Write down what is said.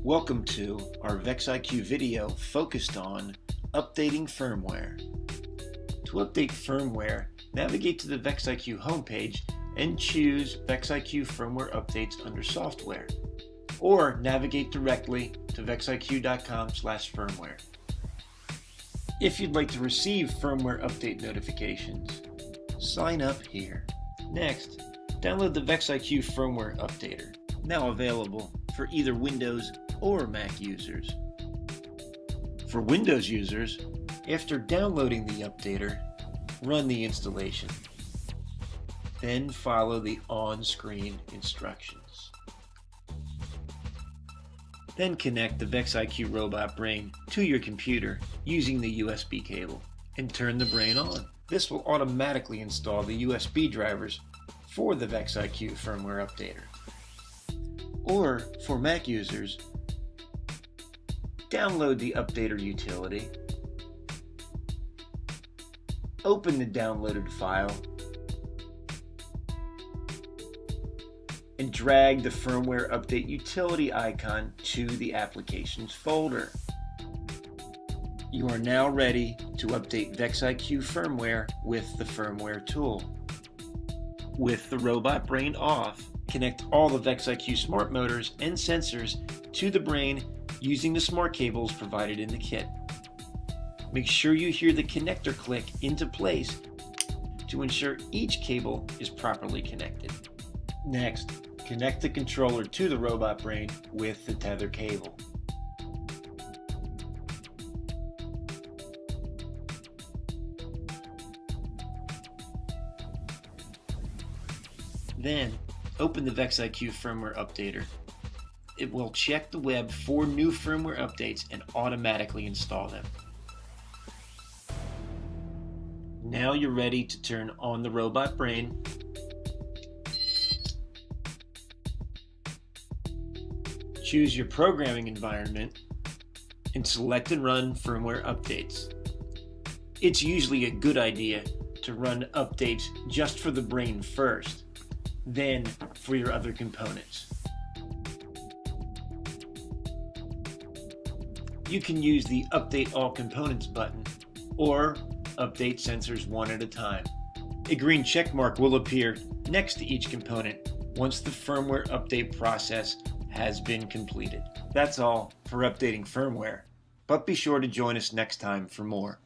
Welcome to our VEX IQ video focused on updating firmware. To update firmware, navigate to the VEX IQ homepage and choose VEX IQ Firmware Updates under Software, or navigate directly to vexiq.com/firmware. If you'd like to receive firmware update notifications, sign up here. Next, download the VEX IQ Firmware Updater, now available for either Windows or Mac users. For Windows users, after downloading the updater, run the installation. Then follow the on-screen instructions. Then connect the VEX IQ Robot Brain to your computer using the USB cable and turn the brain on. This will automatically install the USB drivers for the VEX IQ Firmware Updater. Or for Mac users, download the updater utility, open the downloaded file, and drag the firmware update utility icon to the applications folder. You are now ready to update VEX IQ firmware with the firmware tool. With the robot brain off, connect all the VEX IQ smart motors and sensors to the brain using the smart cables provided in the kit. Make sure you hear the connector click into place to ensure each cable is properly connected. Next, connect the controller to the robot brain with the tether cable. Then, open the VEX IQ Firmware Updater. It will check the web for new firmware updates and automatically install them. Now you're ready to turn on the robot brain. Choose your programming environment and select and run firmware updates. It's usually a good idea to run updates just for the brain first, then for your other components. You can use the Update All Components button or update sensors one at a time. A green check mark will appear next to each component once the firmware update process has been completed. That's all for updating firmware, but be sure to join us next time for more.